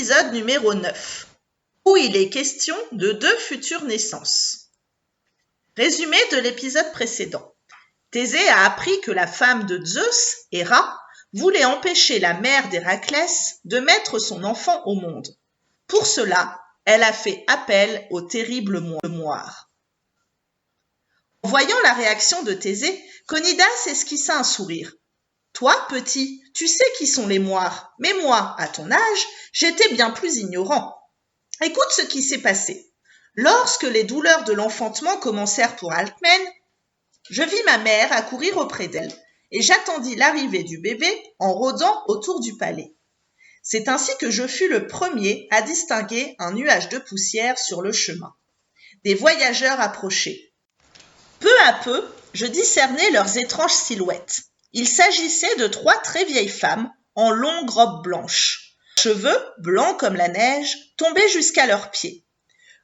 l'épisode numéro 9, où il est question de 2 futures naissances. Résumé de l'épisode précédent. Thésée a appris que la femme de Zeus, Héra, voulait empêcher la mère d'Héraclès de mettre son enfant au monde. Pour cela, elle a fait appel au terrible moire. En voyant la réaction de Thésée, Conidas esquissa un sourire. « Toi, petit, tu sais qui sont les moires, mais moi, à ton âge, j'étais bien plus ignorant. Écoute ce qui s'est passé. Lorsque les douleurs de l'enfantement commencèrent pour Alcmène, je vis ma mère accourir auprès d'elle, et j'attendis l'arrivée du bébé en rôdant autour du palais. C'est ainsi que je fus le premier à distinguer un nuage de poussière sur le chemin. Des voyageurs approchaient. Peu à peu, je discernai leurs étranges silhouettes. Il s'agissait de 3 très vieilles femmes en longues robes blanches. Cheveux, blancs comme la neige, tombaient jusqu'à leurs pieds.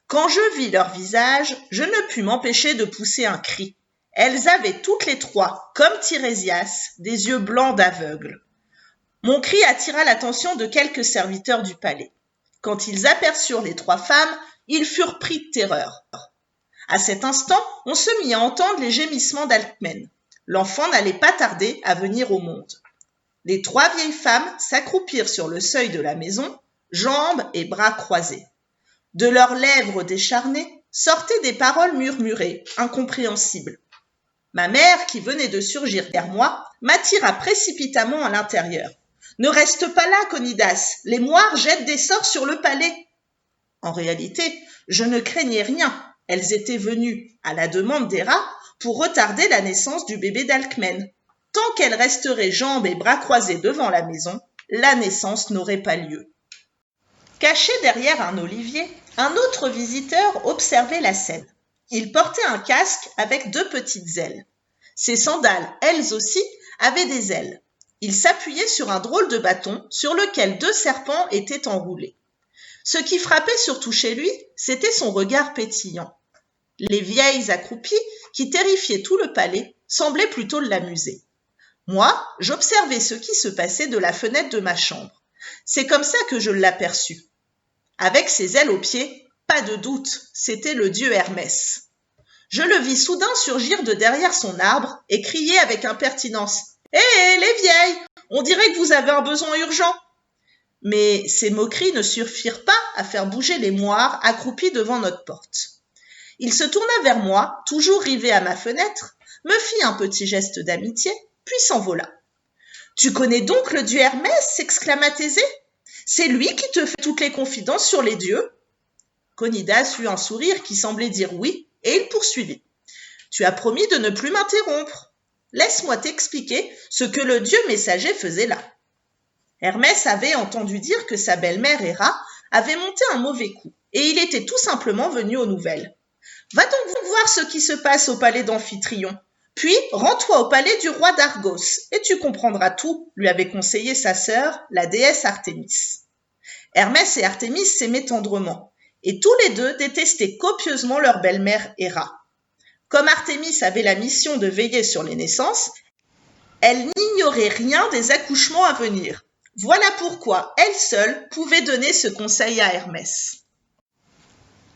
Quand je vis leur visage, je ne pus m'empêcher de pousser un cri. Elles avaient toutes les 3, comme Tirésias, des yeux blancs d'aveugle. Mon cri attira l'attention de quelques serviteurs du palais. Quand ils aperçurent les 3 femmes, ils furent pris de terreur. À cet instant, on se mit à entendre les gémissements d'Alcmène. L'enfant n'allait pas tarder à venir au monde. Les 3 vieilles femmes s'accroupirent sur le seuil de la maison, jambes et bras croisés. De leurs lèvres décharnées sortaient des paroles murmurées, incompréhensibles. Ma mère, qui venait de surgir derrière moi, m'attira précipitamment à l'intérieur. « Ne reste pas là, Conidas, les moires jettent des sorts sur le palais. » En réalité, je ne craignais rien. Elles étaient venues, à la demande d'Héra, pour retarder la naissance du bébé d'Alcmène. Tant qu'elle resterait jambes et bras croisés devant la maison, la naissance n'aurait pas lieu. Caché derrière un olivier, un autre visiteur observait la scène. Il portait un casque avec 2 petites ailes. Ses sandales, elles aussi, avaient des ailes. Il s'appuyait sur un drôle de bâton sur lequel 2 serpents étaient enroulés. Ce qui frappait surtout chez lui, c'était son regard pétillant. Les vieilles accroupies, qui terrifiaient tout le palais, semblaient plutôt l'amuser. Moi, j'observais ce qui se passait de la fenêtre de ma chambre. C'est comme ça que je l'aperçus. Avec ses ailes aux pieds, pas de doute, c'était le dieu Hermès. Je le vis soudain surgir de derrière son arbre et crier avec impertinence « Hé, les vieilles, on dirait que vous avez un besoin urgent !» Mais ces moqueries ne suffirent pas à faire bouger les moires accroupies devant notre porte. Il se tourna vers moi, toujours rivé à ma fenêtre, me fit un petit geste d'amitié, puis s'envola. « Tu connais donc le dieu Hermès » s'exclama Thésée. « C'est lui qui te fait toutes les confidences sur les dieux ?» Conidas eut un sourire qui semblait dire oui, et il poursuivit. « Tu as promis de ne plus m'interrompre. Laisse-moi t'expliquer ce que le dieu messager faisait là. » Hermès avait entendu dire que sa belle-mère Héra avait monté un mauvais coup, et il était tout simplement venu aux nouvelles. « Va donc voir ce qui se passe au palais d'Amphitryon. Puis, rends-toi au palais du roi d'Argos, et tu comprendras tout, lui avait conseillé sa sœur, la déesse Artémis. Hermès et Artémis s'aimaient tendrement, et tous les 2 détestaient copieusement leur belle-mère Héra. Comme Artémis avait la mission de veiller sur les naissances, elle n'ignorait rien des accouchements à venir. Voilà pourquoi elle seule pouvait donner ce conseil à Hermès.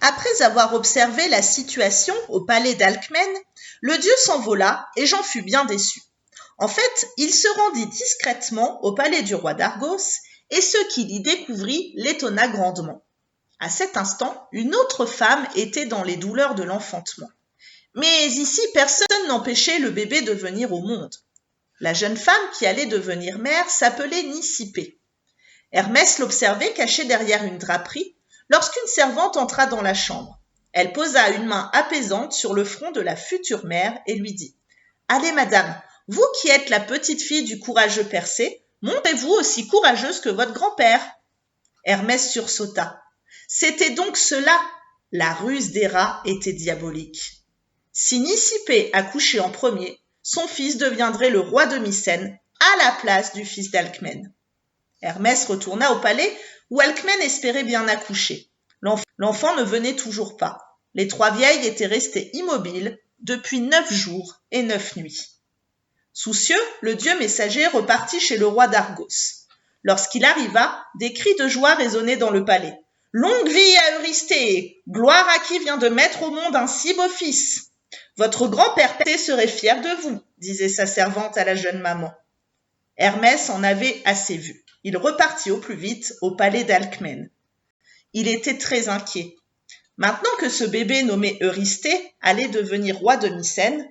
Après avoir observé la situation au palais d'Alcmène, le dieu s'envola et j'en fus bien déçu. En fait, il se rendit discrètement au palais du roi d'Argos et ce qu'il y découvrit l'étonna grandement. À cet instant, une autre femme était dans les douleurs de l'enfantement. Mais ici, personne n'empêchait le bébé de venir au monde. La jeune femme qui allait devenir mère s'appelait Nicipée. Hermès l'observait caché derrière une draperie lorsqu'une servante entra dans la chambre. Elle posa une main apaisante sur le front de la future mère et lui dit « Allez, madame, vous qui êtes la petite fille du courageux Persée, montrez-vous aussi courageuse que votre grand-père. » Hermès sursauta. C'était donc cela. La ruse d'Héra était diabolique. Si Nicipée accouchait en premier, son fils deviendrait le roi de Mycène à la place du fils d'Alcmène. Hermès retourna au palais où Alcmène espérait bien accoucher. L'enfant ne venait toujours pas. Les 3 vieilles étaient restées immobiles depuis 9 jours et 9 nuits. Soucieux, le dieu messager repartit chez le roi d'Argos. Lorsqu'il arriva, des cris de joie résonnaient dans le palais. « Longue vie à Eurysthée! Gloire à qui vient de mettre au monde un si beau fils! Votre grand-père Persée serait fier de vous, disait sa servante à la jeune maman. Hermès en avait assez vu. Il repartit au plus vite au palais d'Alcmène. Il était très inquiet. Maintenant que ce bébé nommé Eurysthée allait devenir roi de Mycène,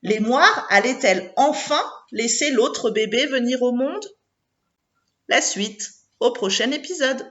les moires allaient-elles enfin laisser l'autre bébé venir au monde? La suite au prochain épisode.